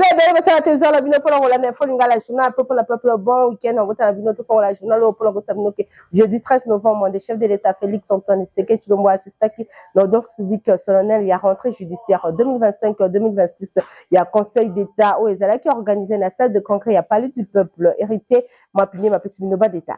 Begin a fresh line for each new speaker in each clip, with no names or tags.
avez bien ça télévision la bino pour la fois la journal pour le peuple bon week-end on va la bino pour la journal pour la sabino que jeudi 13 novembre le chef de l'État Félix Antoine Tshisekedi Tshilombo assista qui l'audience publique solennelle il y a rentrée judiciaire 2025-2026 il y a conseil d'État où ezala qui organisé la salle de congrès il y a palais du peuple héritier mapini mapesibino ba détail.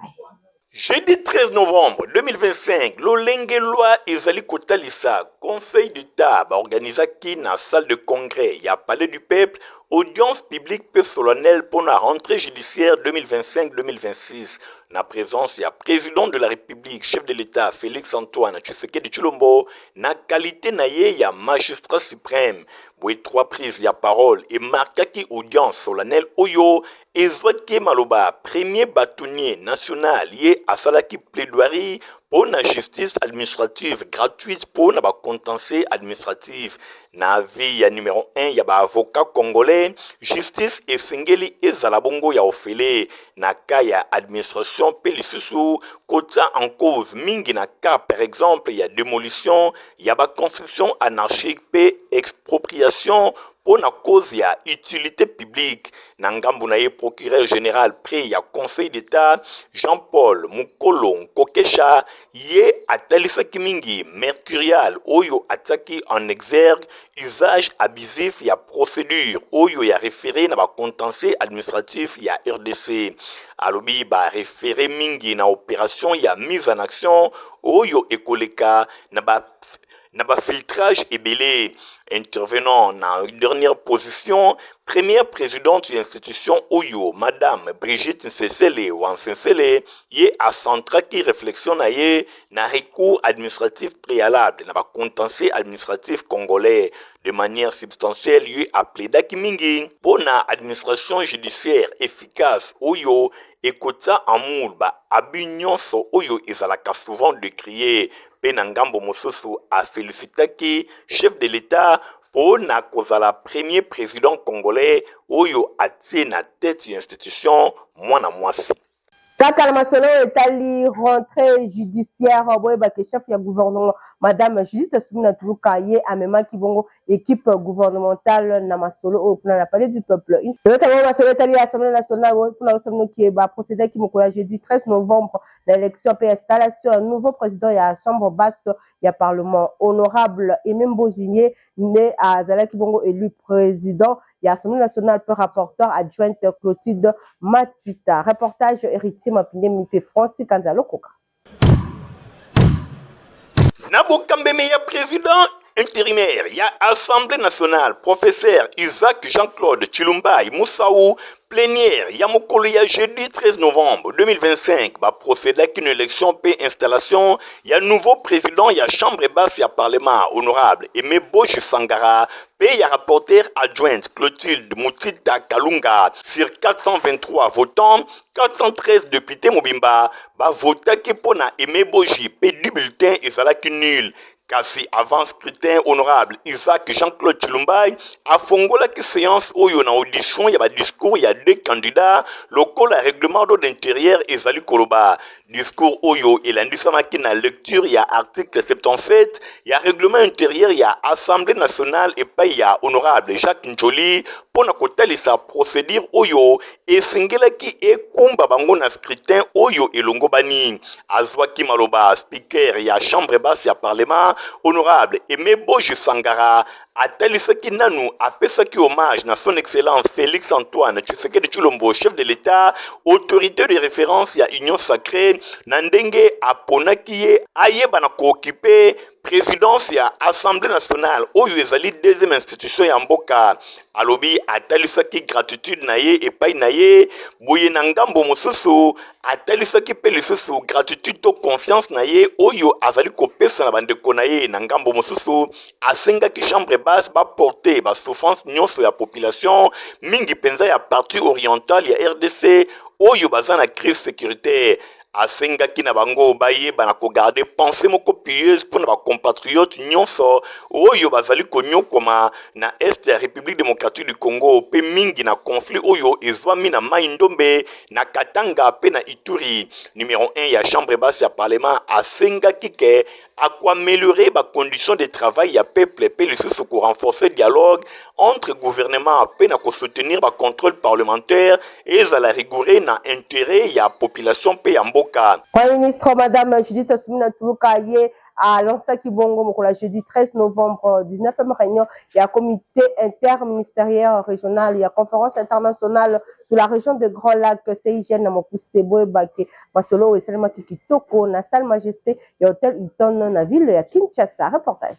Jeudi 13 novembre 2025, l'Olengelwa ezali kotalisa Conseil d'État organisaki na salle de congrès il y a palais du peuple audience publique peu solennelle pour la rentrée judiciaire 2025-2026. Na présence il y a président de la République, chef de l'État Félix Antoine Tshisekedi Tshilombo, na qualité naye il y a magistrat suprême. Boye trois prises il y a parole et marquaki audience solennelle oyo ezwaki maloba premier bâtonnier national lié à salaki plaidoirie pour la justice administrative gratuite pour la contentieux administratif. Na vie ya numéro 1 ya ba avocat congolais justice et singeli ezalabongo ya ofele na kaya administration pelisusu kota en cause mingi na cas par exemple ya démolition ya ba construction anarchique pe expropriation pour la cause ya utilité publique. Nangambu na ye procureur général près ya conseil d'État Jean-Paul Mukolo Kokesha ye atalisa kimingi mercurial oyo ataki en exergue usage abusif ya procédure oyo ya référé na ba contentieux administratif ya RDC. Alobi ba référé mingi na opération ya mise en action oyo ekoleka na ba filtrage ebele. Intervenant dans une dernière position, première présidente de l'institution Oyo, Madame Brigitte Nsesele Wansensele, y a centré qui réflexion na recours administratif préalable, na contentieux administratif congolais, de manière substantielle, y a plaidé Kimingi pour la administration judiciaire efficace Oyo, ekota amour ba abunion so Oyo ezalaka souvent décrié. Penangambo Mososo a félicité qui chef de l'État pour na kozala premier président congolais oyo atie na tête de l'institution mwana mwasi.
Kaka masolo etali rentrée judiciaire boyeba ke chef ya gouvernement madame Judith Suminwa Tuluka ye amema kibongo équipe gouvernementale na masolo au plan la palais du peuple. Notamment masolo etali assemblée nationale pour la assemblée qui va procéder qui mokola jeudi 13 novembre l'élection pe installation un nouveau président ya chambre basse ya parlement honorable Emembo Jigné né à Zala Kibongo élu président ya assemblée nationale peu rapporteur adjointe Clotilde Matita. Reportage héritier Mapinde Mipe Francis Kanzalo Koka.
Nabo Kambeme ya président intérimaire, il y a Assemblée nationale, professeur Isaac Jean-Claude Tshilombai Moussaou, plénière, il y a Mokolo ya jeudi 13 novembre 2025, va procéder à une élection paix installation, il y a nouveau président, il y a chambre basse, il y a parlement honorable, Aimé Boji Sangara, il y a rapporteur adjointe Clotilde Moutita Kalunga, sur 423 votants, 413 députés Mobimba, va voter qui pour na Aimé Boji, paix du bulletin et ça là qui nul. Kasi avant scrutin honorable Isaac Jean-Claude Tshilombai a fongola ki séance oyo na audition ya ba discours ya deux candidats local à règlement d'ordre intérieur ezali koloba discours oyo elandissamaki na lecture ya article 77 ya règlement intérieur ya assemblée nationale et pa ya honorable Jacques Njoli pona kotalisa procédure oyo esengelaki ekumba bango na scrutin oyo elongo bani azwaki maloba speaker ya chambre basse ya parlement honorable Aimé Boji Sangara atalisaki nanu apesaki hommage na son excellence Félix Antoine Tshisekedi Tshilombo chef de l'État autorité de référence ya union sacrée na ndenge aponaki ye ayeba na kookipe présidence ya assemblée nationale oyo ezali deuxième institution ya mboka alobi atalisaki gratitude na ye epai na ye boye na ngambo mosusu atalisaki pe lisusu gratitude to confiance na ye oyo azali kopesa na bandeko na ye na ngambo mosusu asengaki chambre basse ba porter ba souffrance nyonso ya population mingi penza ya partie orientale ya RDC oyo baza na crise sécuritaire asengaki na bango bayeba na kogarde pensée moko pieuse pour na ba compatriotes nyonso oyo bazali konyokoma na est ya République démocratique du Congo pe mingi na conflit oyo ezwami na Mai Ndombe na Katanga pe na Ituri. Numéro 1 ya chambre basse ya parlement asengaki ke à quoi améliorer les conditions de travail ya peuple et les sous pour renforcer le dialogue entre gouvernement et pour soutenir le contrôle parlementaire et la rigourer dans intérêt ya population pe ya mboka.
Premier ministre Madame Judith Suminwa Tuluka ye à lancé Bongo le jeudi 13 novembre 19e réunion il y a comité interministériel régional il y a conférence internationale sur la région de Grand Lac CIGN na Mopusebo Bake Masolo et Selma Kitoko na salle majesté et hôtel Hilton na ville ya Kinshasa. Reportage.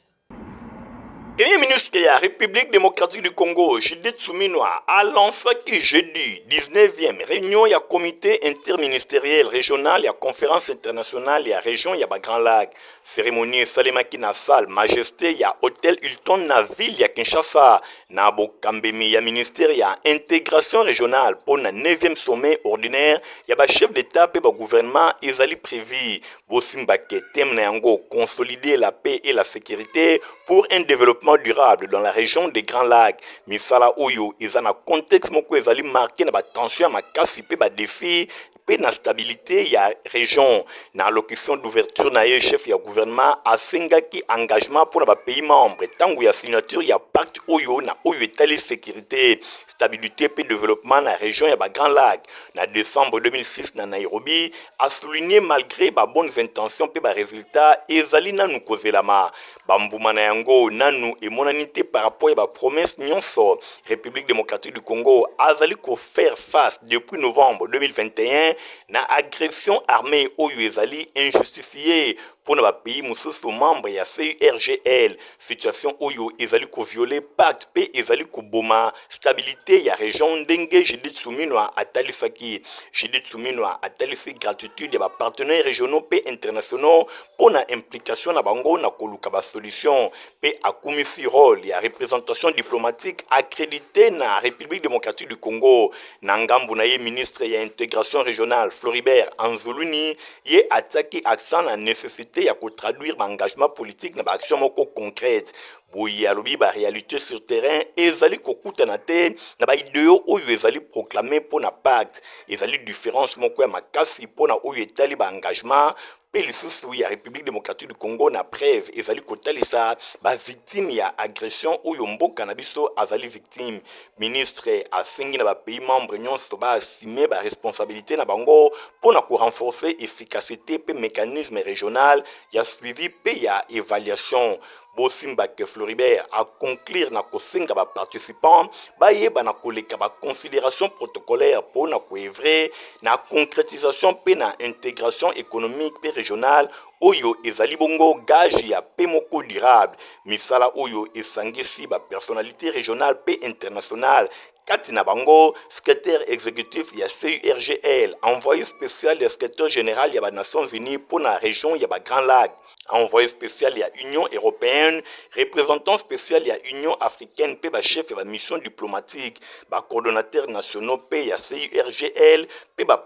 Premier ministre de la République démocratique du Congo, Judith Suminwa, a lancé jeudi 19e réunion du comité interministériel régional, la conférence internationale, la région, il y a Grand Lac. Cérémonie Salemaki na salle majesté, il y a hôtel Hilton na ville, il y a Kinshasa. Na Bokambemi, il y a ministère, il y a intégration régionale pour le 9e sommet ordinaire, il y a chef d'État et le gouvernement, ils allaient prévu. Bosimbake, Temneango, consolider la paix et la sécurité pour un développement durable dans la région des Grands Lacs. Misala Oyo, ils ont un contexte moko ezali marqué na ba tension ma kasi pe ba défi pe na stabilité ya région. Na locution d'ouverture na chef ya gouvernement asengaki engagement pour ba pays membres tangu ya signature ya pacte Oyo na Oyo etali sécurité, stabilité pe développement na région ya ba Grands Lacs. Na décembre 2006 na Nairobi a souligné malgré ba bonnes intentions pe ba résultats ezali nanu kozelama bambuma na yango nanu emonanité par rapport à la promesse nyonso. République démocratique du Congo azali ko faire face depuis novembre 2021 na agression armée oyo ezali injustifiée pour nos pays mususu membre ya CIRGL. Situation oyo ezali ko violer pacte pe ezali ko boma stabilité ya région ndenge Judith Suminwa atalisaki. Judith Suminwa atalisi gratitude ya ba partenaires régionaux pe internationaux pour na implication na bango na koluka ba solution pe akumisi rôle ya représentation diplomatique accrédité na République démocratique du Congo. Nangambu na ye ministre ya intégration régionale Floribert Anzuluni ye ataki accent la nécessité ya ko traduire l'engagement politique na ba action moko concrète. Boyi alobi ba réalité sur terrain ezali kokutana te na ba ideo oyo ezali proclamer pour na pacte ezali différence moko ya makasi pour na oyo etali ba engagement pe lisusu ya République démocratique du Congo na preuve ezali kotalisa ba victime ya agression oyo mboka na biso azali victime. Ministre asengi na ba pays membres nyonso ba assumer ba responsabilité na bango pour na ko renforcer efficacité pe mécanisme régional ya suivi pe ya évaluation. Bosimbake Floribert a conclure na kosenga ba participants ba yeba na koleka ba considération protocolaire pour na koevrer na concrétisation pe na intégration économique pe régionale oyo ezali bongo gage ya pe moko durable. Misala oyo esangisi ba personnalité régionale pe internationale. Katina Bango, secrétaire exécutif de la CIRGL, envoyé spécial du secrétaire général des Nations Unies pour la région de Grand Lac, envoyé spécial de l'Union européenne, représentant spécial de l'Union africaine, chef de la mission diplomatique, coordonnateur national de la CIRGL,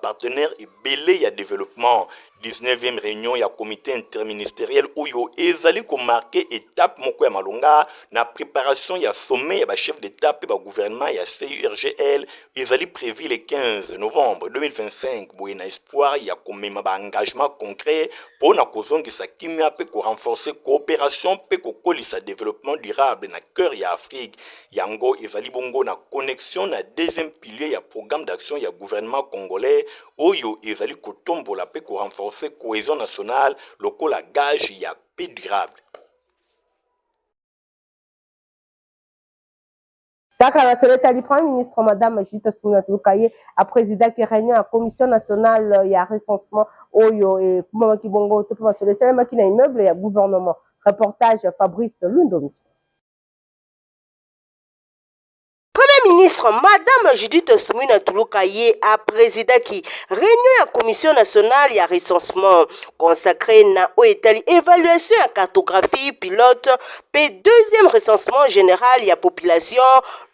partenaire et belé de développement. 19e réunion ya comité interministériel oyo ezali ko marqué étape moko ya malonga na préparation ya sommet ya ba chef d'état pe ba gouvernement ya CIRGL ezali prévu le 15 novembre 2025 boye na espoir ya komema ba engagement concret pour na kozongisa kimia pe ko renforcer coopération pe ko kolisa développement durable na cœur ya Afrique yango ezali bongo na connexion na deuxième pilier ya programme d'action ya gouvernement congolais oyo ezali ko tombola pe ko renforcer cohésion nationale lokola gage ya paix durable.
Kaka na seleta du Premier ministre Madame Judith Suminwa Tuluka a président qui réunion à commission nationale ya recensement oyo et kuma kibongo to pa sele sele makina immeuble ya gouvernement. Reportage Fabrice Lundomi.
Ministre Madame Judith Suminwa Tuluka a président qui réunion à commission nationale ya recensement consacré na oetali évaluation à cartographie pilote pe deuxième recensement général ya population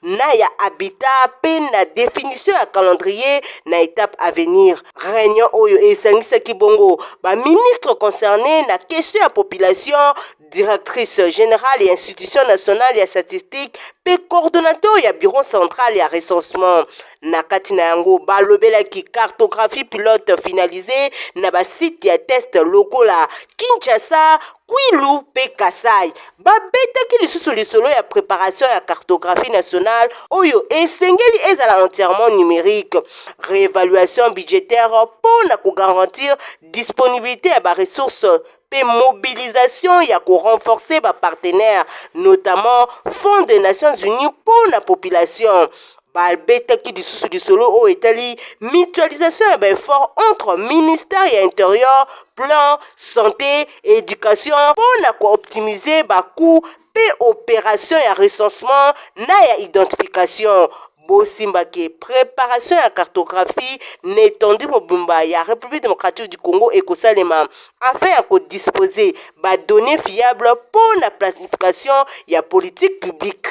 na ya habitat pe na définition à calendrier na étape à venir. Réunion oyo esangisa kibongo ba ministre concerné na question à population, directrice générale et institution nationale ya statistique pe coordonnateur ya bureau central centrale ya recensement. Na kati na yango balobelaki cartographie pilote finalisée na ba site ya test lokola Kinshasa, Kwilu pe Kasai. Babetaki lisusu lisolo ya préparation ya cartographie nationale oyo esengeli ezala entièrement numérique. Réévaluation budgétaire pour na ko garantir disponibilité ya ba ressources pe mobilisation ya ko renforcer ba partenaires, notamment Fonds des Nations Unies pour la population. Balbetaki lisusu lisolo o etali mutualisation ya effort entre ministère ya intérieur, plan, santé, éducation pour na ko optimiser ba coût pe opération ya recensement na ya identification. Bosimbake préparation ya cartographie n'étendue mobimba ya République démocratique du Congo et Kosalema afin ya ko disposer ba données fiables pour la planification ya politique publique.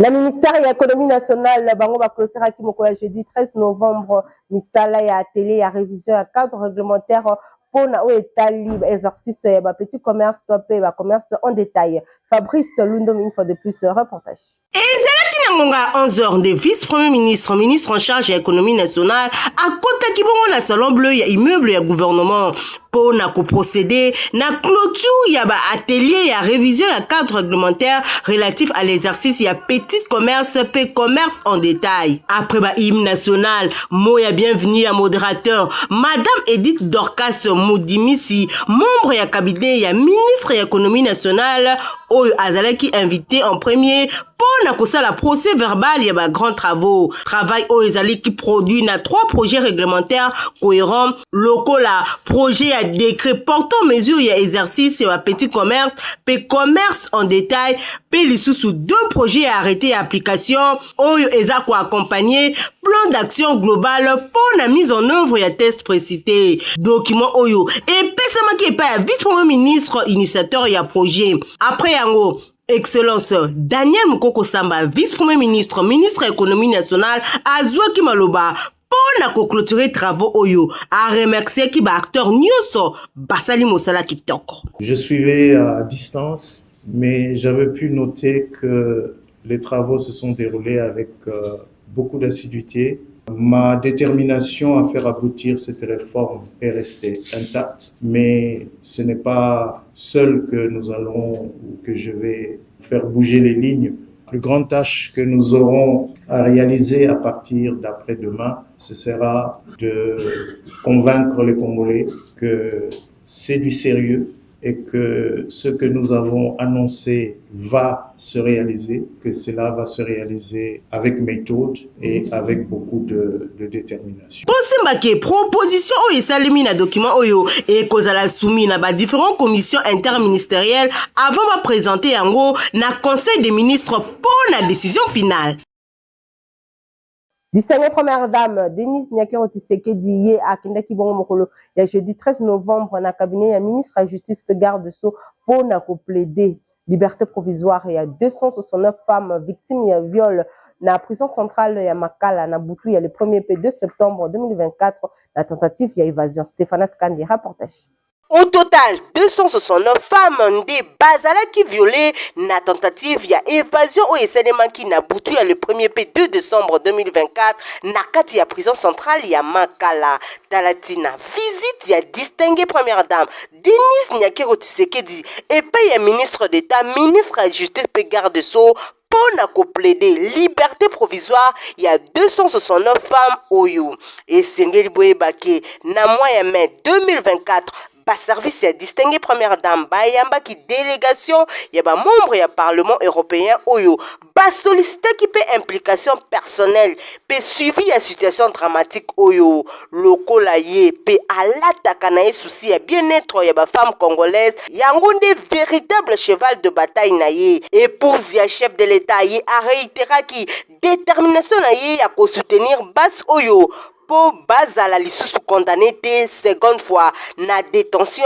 La ministère de l'économie nationale, bango ba clôtura ki moko ya jeudi 13 novembre, misala ya télé ya révision ya cadre réglementaire pour na etali exercice ya ba petit commerce pe ba commerce en détail. Fabrice Lundom une fois de plus reportage.
Ezalaki na ngonga à 11h de vice-premier ministre, ministre en charge de l'économie nationale, à côté qui bon na salon bleu ya immeuble ya gouvernement pour na ko procéder na clôture ya ba atelier ya révision ya cadre réglementaire relatif à l'exercice ya petit commerce pe commerce en détail. Après ba hymne national, mot ya bienvenue à modérateur Madame Edith Dorcas Moudimisi, membre ya cabinet ya ministre ya économie nationale, oyo azalaki invité en premier pour na kosala procès verbal ya ba grands travaux. Travail oyo ezali qui produit na 3 projets réglementaires cohérents lokola projet ya décret portant mesures ya exercice ya petit commerce pe commerce en détail pe lisusu 2 projets à arrêté et application oyo eza ko accompagner plan d'action global pour la mise en œuvre ya test précité. Document oyo epesamaki epai ya vice-premier ministre initiateur ya projet. Après yango Excellence Daniel Mukoko Samba, vice-premier ministre, ministre économie nationale, azwaki maloba pour na ko clôturer travaux oyo, a remercier ki ba acteur nyonso basali mosala kitoko.
Je suivais à distance, mais j'avais pu noter que les travaux se sont déroulés avec beaucoup d'assiduité. Ma détermination à faire aboutir cette réforme est restée intacte, mais ce n'est pas seul que nous allons ou que je vais faire bouger les lignes. La plus grande tâche que nous aurons à réaliser à partir d'après-demain, ce sera de convaincre les Congolais que c'est du sérieux et que ce que nous avons annoncé va se réaliser, que cela va se réaliser avec méthode et avec beaucoup de détermination.
Posimbake proposition oyo esalemi na document oyo et kozala soumis na ba différentes commissions interministérielles avant de présenter yango na conseil des ministres pour la décision finale.
Distinguée première dame Denise Nyakero Tshisekedi ye akendaki bongo mokolo ya jeudi 13 novembre na cabinet ya ministre à justice pe garde sceaux pour na ko plaider liberté provisoire ya 269 femmes victimes ya viol na prison centrale ya Makala na Butu ya le 1er p 2 septembre 2024 la tentative ya évasion. Stéphane Skandi reportage.
Au total, 269 femmes nde bazalaki violées na tentative ya évasion o esalemaki na Butu ya le 1er p 2 décembre 2024 na kati ya prison centrale ya Makala. Talatina visite ya distinguée première dame Denise Nyakero Tshisekedi epai ya ministre d'État, ministre à justice pe garde sceaux pour na ko plaider liberté provisoire il y a 269 femmes oyo esengeli boyebake na mois ya mai 2024 ba service ya distinguée première dame bayamba ki délégation ya ba membre ya parlement européen oyo ba sollicité ki pe implication personnelle pe suivi ya situation dramatique oyo lokola ye pe alataka na souci ya bien-être ya ba femme congolaise yango nde véritable cheval de bataille na ye épouse ya chef de l'état ye a réitéré ki détermination na ye ya ko soutenir bas oyo pour bazala lisusu condamné te seconde fois na détention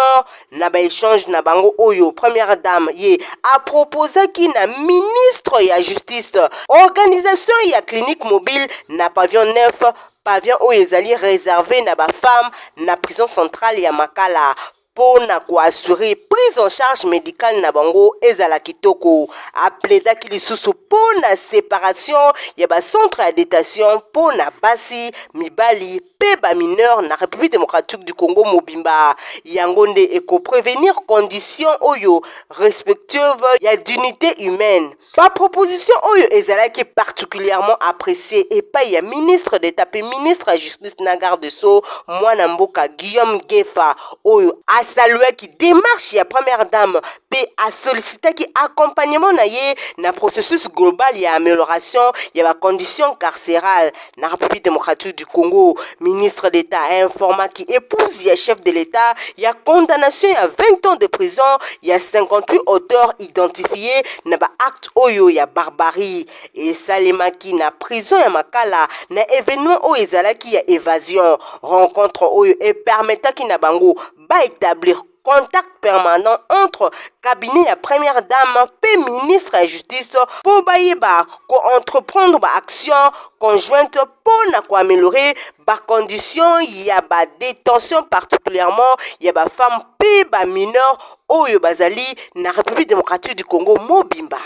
na ba échange na bango oyo première dame ye a proposé ki na ministre ya justice organisation ya clinique mobile na pavillon 9 pavillon oyo ezali réservé na ba femme na prison centrale ya Makala pona ko assurer prise en charge médicale na bango ezala kitoko. Apledaki lisusu pona séparation ya ba centre ya détention pona basi mibali pe ba mineur na République démocratique du Congo mobimba. Yangonde eko prévenir condition oyo respectueuse ya dignité humaine. Ba proposition oyo ezalaki particulièrement appréciée et pa ya ministre d'État pe ministre de justice na garde so mwana mboka Guillaume Gefa oyo a salué qui démarche ya première dame pe a sollicité qui accompagnement na ye na processus global ya amélioration ya ba conditions carcérales na République démocratique du Congo. Ministre d'État a informé qui épouse ya chef de l'État ya condamnation ya 20 ans de prison ya 58 auteurs identifiés na ba acte oyo ya barbarie et salemaki na prison ya Makala na événement oyo ezalaki ya évasion rencontre oyo et permetaki na bango ba établir contact permanent entre cabinet la première dame pe ministre de la justice pour bayeba ko entreprendre ba action conjointe pour na ko améliorer ba condition ya ba détention particulièrement ya ba femme pe ba mineur oyo bazali na République démocratique du Congo mobimba.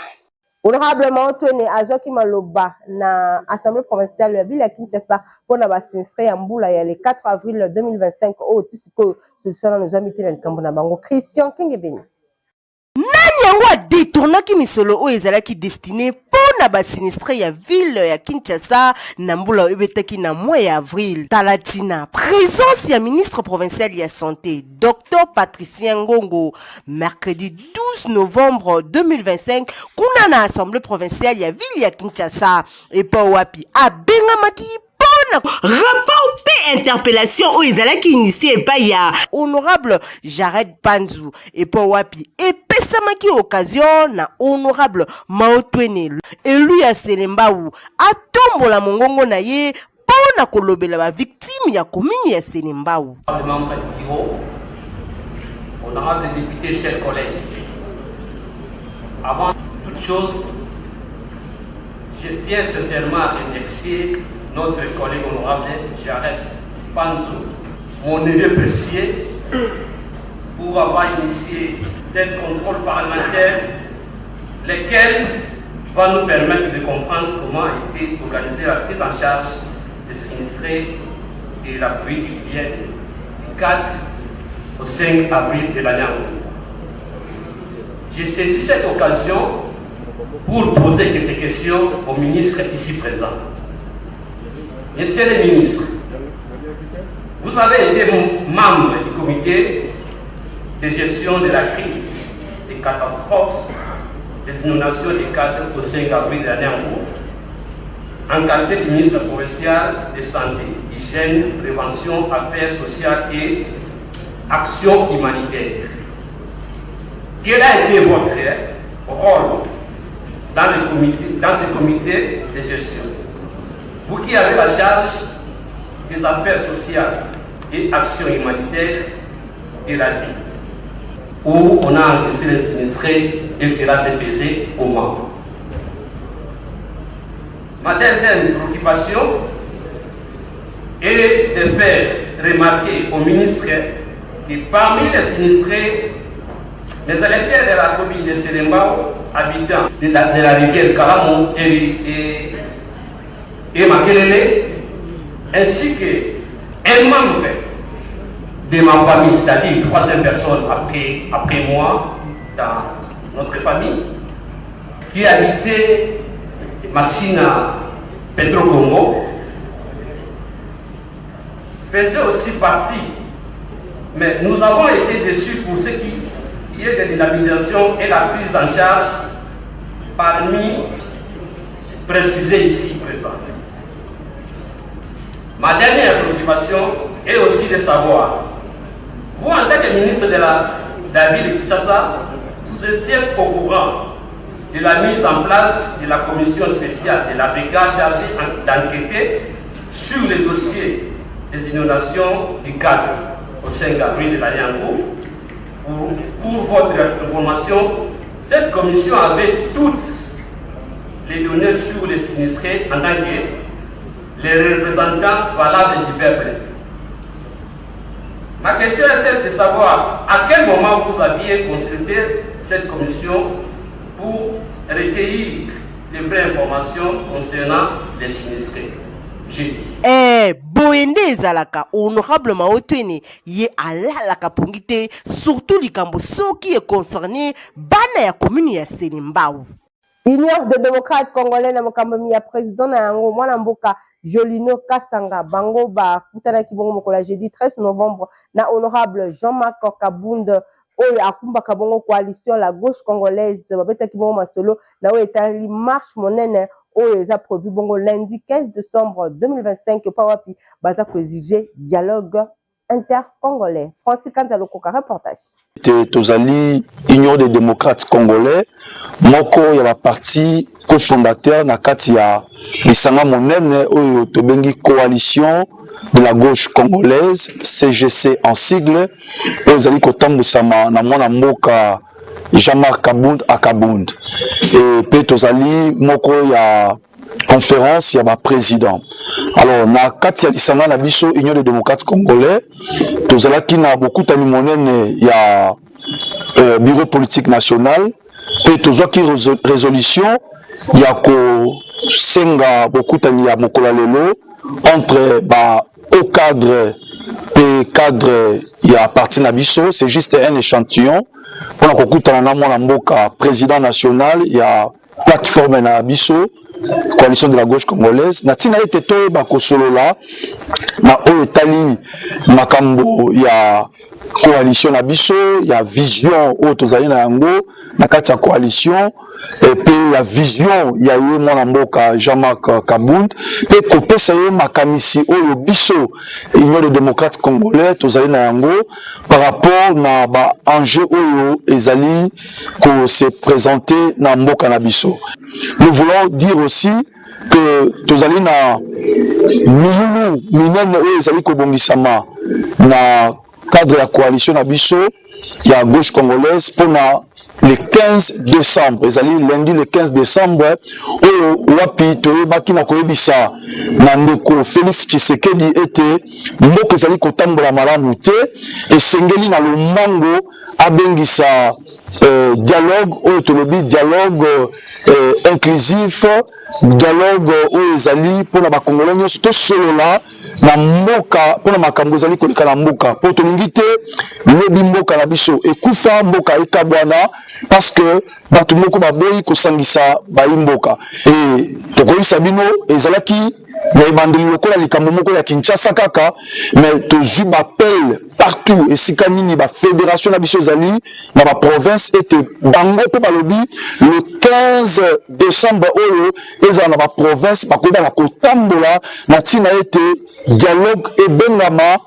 Honorablement Tony Azoki Maloba na Assemblée provinciale ya ville ya Kinshasa pour na basinstre ya mbula ya le 4 avril 2025 au tisiko solution nous amité na likambo na bango Christian Kingebeni.
Nani yango a détournaki misolo oyo ezalaki destiné pona basinistre ya ville ya Kinshasa na mbula ebetaki na mois ya avril. Talatina présence ya ministre provincial ya santé Dr Patricien Ngongo mercredi 12 novembre 2025 kuna na assemblée provinciale ya ville ya Kinshasa et pa wapi abengamaki rapport pe interpellation oyo ezalaki initié epai ya honorable Jared Panzu epo wapi epesamaki occasion na honorable Maotwene elu ya Selembau atombola mongongo na ye pona kolobela ba victime ya commune ya Selembau.
Honorable député, chers collègues, avant toute chose, je tiens sincèrement à remercier notre collègue honorable Jared Panzu, mon neveu précieux, pour avoir initié cette contrôle parlementaire, lequel va nous permettre de comprendre comment a été organisée la prise en charge des sinistrés de la pluie du 4 au 5 avril de l'année en cours. J'ai saisi cette occasion pour poser quelques questions au ministre ici présent. Monsieur le ministre, vous avez été membre du comité de gestion de la crise, des catastrophes, des inondations des 4 au 5 avril de l'année en cours, en qualité de ministre provincial de santé, hygiène, prévention, affaires sociales et action humanitaire. Quel a été votre rôle dans ce comité de gestion? Vous qui avez la charge des affaires sociales et actions humanitaires de la vie, où on a encaissé les sinistrés et cela s'est pesé comment? Ma deuxième préoccupation est de faire remarquer au ministre que parmi les sinistrés, les électeurs de la commune de Selembao, habitants de la rivière Kalamon et Makelele, ainsi qu'un membre de ma famille, c'est-à-dire troisième personne après moi dans notre famille, qui habitait Massina Petro-Congo, faisait aussi partie. Mais nous avons été déçus pour ce qui est de l'inhabilitation et la prise en charge parmi précisés ici présents. Ma dernière préoccupation est aussi de savoir, vous en tant que ministre de la ville de Kinshasa, vous étiez au courant de la mise en place de la commission spéciale de la brigade chargée d'enquêter sur les dossiers des inondations du 4 au 5 avril de l'année en cours. Pour votre information, cette commission avait toutes les données sur les sinistrés en tant que les représentants valables du peuple. Ma question est celle de savoir à quel moment vous aviez consulté cette commission pour recueillir les vraies informations concernant les sinistrés.
boyende ezalaka honorable maotwene ye alalaka pongi te surtout likambo soki concerné bana ya commune ya Selimbao.
Union des démocrates congolais na mokambo ya président na yango mwana mboka Jolino Kasanga bango ba kutana kibongo mokola jeudi 13 novembre na honorable Jean-Marc Kabund oyo akumbaka bongo coalition la gauche congolaise babeta kibongo masolo na oyo etali marche monene oyo eza prévu bongo lundi 15 décembre 2025 pa wapi baza ko exiger dialogue intercongolais. Francis Kanzalo Koka reportage.
Tozali Union des démocrates congolais moko ya la partie cofondateur na kati ya lisanga monene oyo tobengi coalition de la gauche congolaise CGC en sigle oyo ezali kotambusama na mwana mboka Jean-Marc Kabund Akabund et pe tozali moko ya conférence ya ba président. Alors na kati ya lisanga na biso Union des démocrates congolais tozalaki na beaucoup tani monene ya bureau politique national pe tozwaki résolution ya ko senga beaucoup tani ya mokola lelo entre ba au cadre et cadre ya parti na biso. C'est juste un échantillon pour na kokutana na mwana mboka président national ya plateforme na biso coalition de la gauche congolaise na tina ete to ba kosolola na oyo tali makambo ya coalition na biso ya vision oyo tozali na yango na kati ya coalition et puis ya vision ya ye mwana mboka Jean-Marc Kabund pe kopesa ye makamisi oyo biso Union des démocrates congolais tozali na yango par rapport na ba enjeu oyo ezali ko se présenter na mboka na biso. Nous voulons dire aussi que tozali na milulu minene oyo ezali kobongisama na cadre de la coalition na biso ya gauche congolaise pour le 15 décembre. Ezali lundi le 15 décembre oyo wapi toyebaki na koyebisa na ndeko Félix Tshisekedi ete mboka ezali kotambola malamu te esengeli na lombango abengisa dialogue oyo tolobi dialogue inclusif, dialogue oyo ezali mpona bakongolais nyonso tosolola na mboka mpona makambo ezali koleka na mboka po tolingi te lobi mboka na biso ekufa mboka ekabwana parce que bato moko baboyi kosangisa bayi mboka e tokoyisa bino ezalaki na ebandeli lokola likambo moko ya Kinshasa kaka mais tozwi bapel partout esika nini bafédération na biso ezali na baprovince ete bango mpe balobi le 15 décembre oyo ezala na baprovince bakoyeba na kotambola na ntina ete dialogue ebengama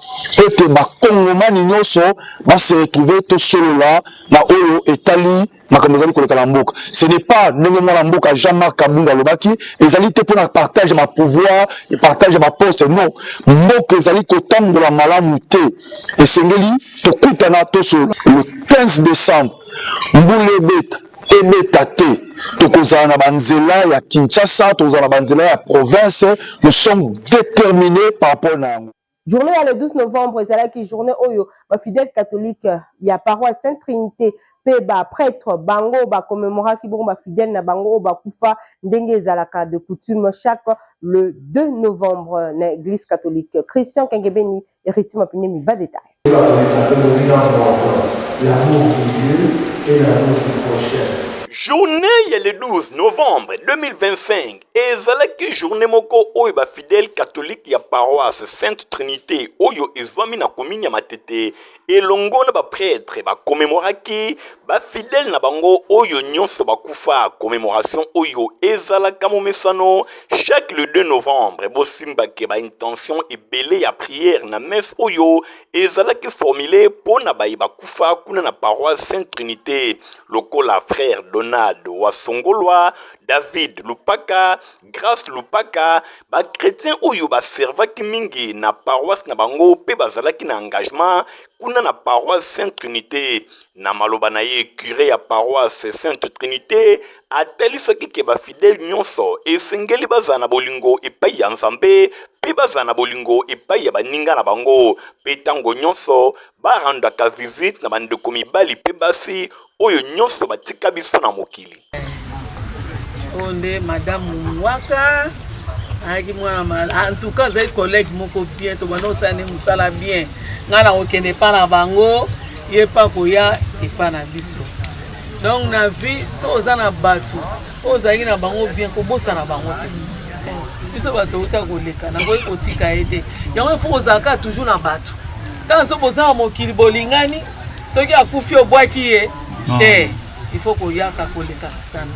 ete bakongomani nyonso base retrouver tosolola na oyo etali makambo ezali koleka na mboka. Ce n'est pas ndenge mwana mboka Jean-Marc Kabund alobaki ezali te mpona partage ma pouvoir et partage ma poste, non, mboka ezali kotambola malamu te esengeli tokutana tosolola le 15 décembre mbula ebeta te tokozala na banzela ya Kinshasa tokozala na banzela ya province. Nous sommes déterminés par rapport na yango.
Journée le 12 novembre ezalaki journée oyo ba fidèle catholique ya paroisse Sainte Trinité pe ba prêtre bango ba commémoraki bongo ba fidèle na bango ba kufa ndenge ezalaka de coutume chaque le 2 novembre na église catholique. Christian Kengebeni héritier Mapine mi ba détail.
Journée le 12 novembre 2025 ezalaki journée moko oyo ba fidèle catholique ya paroisse Sainte Trinité oyo ezwami na commune ya Matete elongo na ba prêtre ba commémoraki ba fidèle na bango oyo nyonso bakufa. Commémoration oyo ezalaka momesano chaque le 2 novembre bosimbake ba intention ebele ya prière na messe oyo ezalaki formulé pona ba kufa kuna na paroisse Sainte Trinité lokola frère Don Leonard Wasongolwa, David Lupaka, Grace Lupaka, ba chrétien oyo ba servaki mingi na paroisse na bango pe bazalaki na engagement kuna na paroisse Sainte Trinité na maloba na ye curé ya paroisse Sainte Trinité atelisaki ke ba fidèle nyonso esengeli baza na bolingo epai ya Nzambe pe baza na bolingo epai ya baninga na bango pe tango nyonso barandaka visite na bandeko mibali pe basi oyo nyonso batika biso na mokili.
Onde Madame Mwaka aki mwana en tout cas zai collègue moko bien to bano sani musala bien ngana okende pa na bango ye pa koya e pa na biso donc na vie so ozana batu ozaki na bango bien ko bosa na bango te biso bato uta koleka na boy kotika ede yango faut ozaka toujours na batu dans so bosa mokili bolingani soki akufi obwaki ye te il faut koya ka koleka sana.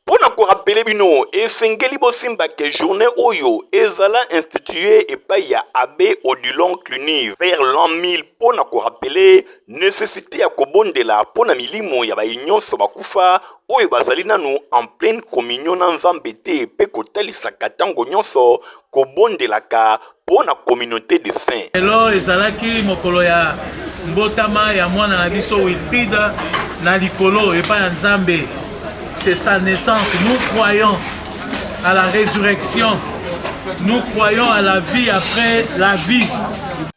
Pona ko rappeler bino esengeli bosimba ke journée oyo ezala instituée epai ya abbé Odilon Cluny vers l'an 1000 pona ko rappeler nécessité ya kobondela pona milimo ya bayinyonso bakufa oyo bazali nanu en pleine communion na Nzambe te pe kotalisaka tango nyonso kobondelaka pona communauté de saints.
Elo ezalaki mokolo ya mbotama ya mwana na biso Wilfrid na likolo epai ya Nzambe. C'est sa naissance. Nous croyons à la résurrection. Nous croyons à la vie après la vie.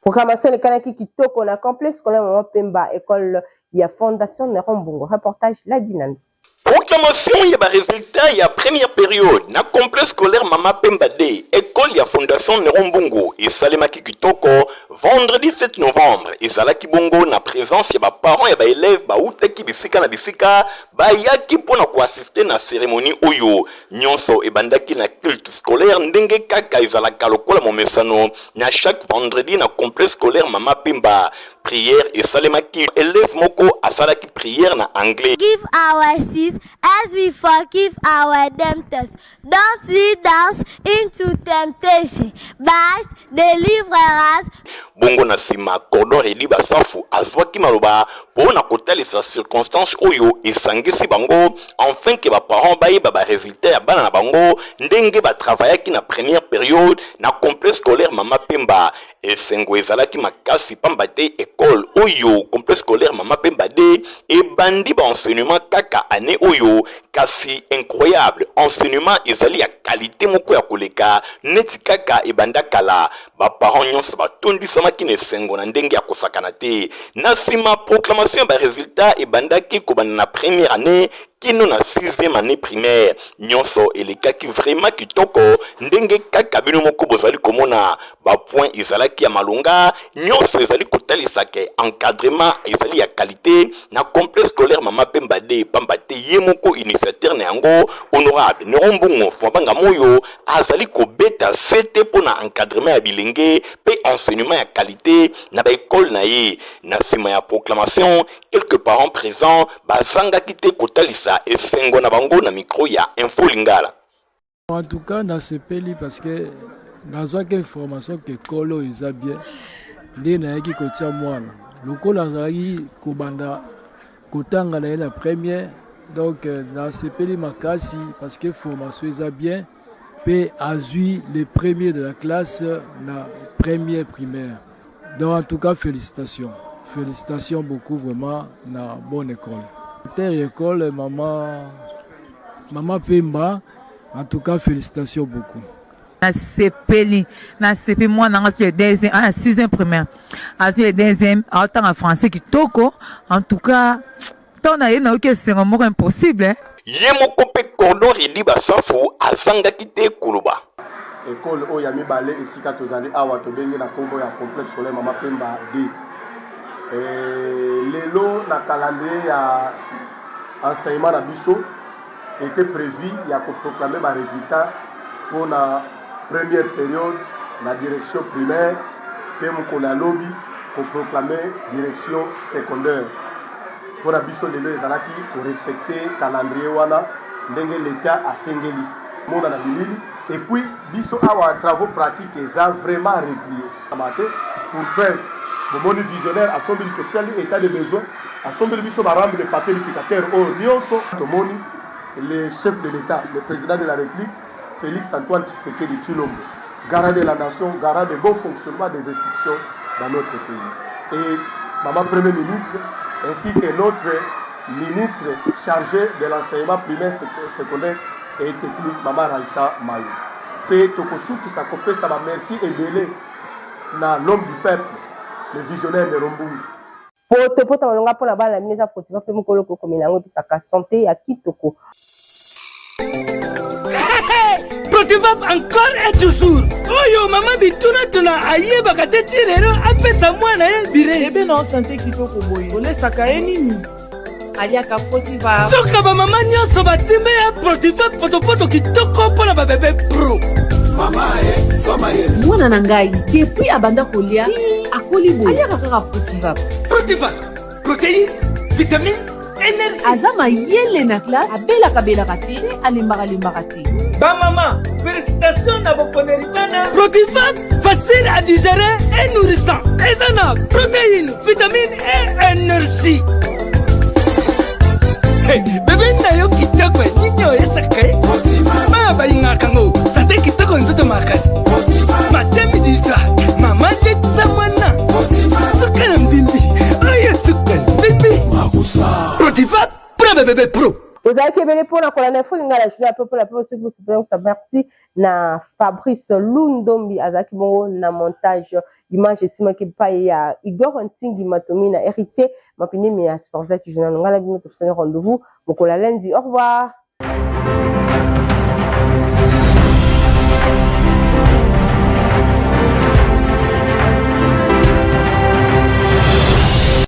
Programmation de Kanaki Kitoko na complexe scolaire Maman Pemba école ya Fondation Nerombongo. Reportage La Dinane.
Proclamation ya ba résultat ya première période na complexe scolaire Mama Pemba D école ya Fondation Nerombongo et Salemaki Kitoko vendredi 7 novembre ezalaki bongo na présence ya ba parents ya ba élèves ba utaki bisika na bisika ba yaki pona ko assister na cérémonie oyo nyonso ebandaki na culte scolaire ndenge kaka ezalaka lokola momesano na chaque vendredi na complexe scolaire Mama Pemba. Prière et salemaki élève moko asalaki prière na anglais.
Give our sins as we forgive our debtors. Don't lead us into temptation, but deliver us.
Bongo na sima cordon redi basafu azwaki maloba pona kotalisa circonstance oyo esangisi bango enfin que ba parents bayeba ba résultat ya bana na bango ndenge ba travaillaki na première période na complexe scolaire Mama Pemba. Esengo ezalaki makasi pamba te école oyo complexe scolaire Mama Pemba D et bandi ba enseignement kaka année oyo kasi incroyable enseignement ezali ya qualité moko ya koleka neti kaka ebanda kala ba parents nyonso batondisamaki na esengo na ndenge ya kosakana te na sima proclamation ba résultat ebandaki kobanda na première année kino na 6e année primaire nyonso elekaki vraiment kitoko ndenge kaka bino moko bozali komona ba point ezalaki ya malonga nyonso ezali kotalisa ke encadrement ezali ya qualité na complexe scolaire Mama Pemba D pamba te ye moko initiateur na yango honorable Nerombongo Fwabanga moyo azali kobeta sete pona encadrement ya bilenge pe enseignement ya qualité na ba école na ye na sima ya proclamation quelques parents présents bazangaki te kotalisa esengo na bango na micro ya Info Lingala.
En tout cas dans ce pays parce que dans une information que kolo eza bien nde na yaki kotia mwana lokolo azalaki kobanda kotanga na ye na première donc dans ce pays makasi parce que formation eza bien pe azui le premier de la classe na première primaire donc en tout cas félicitations beaucoup vraiment na bonne école. École Mama Pemba, en tout cas félicitations beaucoup.
Na sepeli moi na ngasi deuxième en 6e primaire azu deuxième en temps en français kitoko en tout cas ton na yena que c'est un mot impossible hein.
Ye moko pe cordon redi basafu azangaki te kuluba.
École oyo ya mibale esika tozali awa tobenge na kombo ya complexe scolaire Mama Pemba D. Lelo na calendrier ya enseignement na biso était prévu ya ko proclamer ba résultat pour la première période la direction primaire pe mokolo ya lobi ko proclamer direction secondaire pour la biso lelo ezalaki ko respecter calendrier wana ndenge l'état asengeli mona na bilili et puis biso awa travaux pratiques eza vraiment réguliers amate pour preuve bomoni visionnaire asombeli tosali état de besoin asombeli biso barambe de papier duplicateur oyo nyonso tomoni le chef de l'état le président de la république Félix Antoine Tshisekedi Tshilombo, garant de la nation, garant du bon fonctionnement des institutions dans notre pays. Et maman Premier ministre, ainsi que notre ministre chargé de l'enseignement primaire, secondaire et technique, maman Raissa Mayo. Pe Tokosu qui s'accopait, ça va merci et délai dans l'homme du peuple, le visionnaire de Rombou.
Poto malonga pona bala mineza potiva pe mukolo ko kominango pisaka santé ya kitoko.
Protivap encore et toujours. Oyo mama bituna tuna ayeba kateti rero apesa mwana ye bire.
Ebe na santé kitoko boye. Olesaka ye nini? Aliaka Protivap.
Soka ba mama nyonso batimbe ya Protivap poto kitoko pona ba bébé pro.
Mama soma ye.
Mwana na ngai depuis abanda kolia akoli boye. Aliaka kaka Protivap.
Protivap. Protéine, vitamine, énergie.
Azama yele na classe abela kate alimbaka te.
Ba maman, félicitations na bokoneri bana. Protivap, facile à digérer et nourrissant. Ezana, protéines, vitamines et énergie. Hey, bébé na yo kitoko ninyo esaka. Ba ba ingaka ngo, santé kitoko nzoto makasi. Matemi disa, mama letsa mwana. Sukana mbimbi, oye sukana mbimbi. Makusa. Protivap, pro bébé pro.
Vous avez kebele pour la colonne info lingala je l'appelle pour la peu aussi vous ça merci na Fabrice Lundombi azaki bongo na montage image esima ki pa ya Igor Ntingi Matomi na héritier mapini mais c'est pour ça que je n'ai pas rendez-vous donc la lundi au revoir.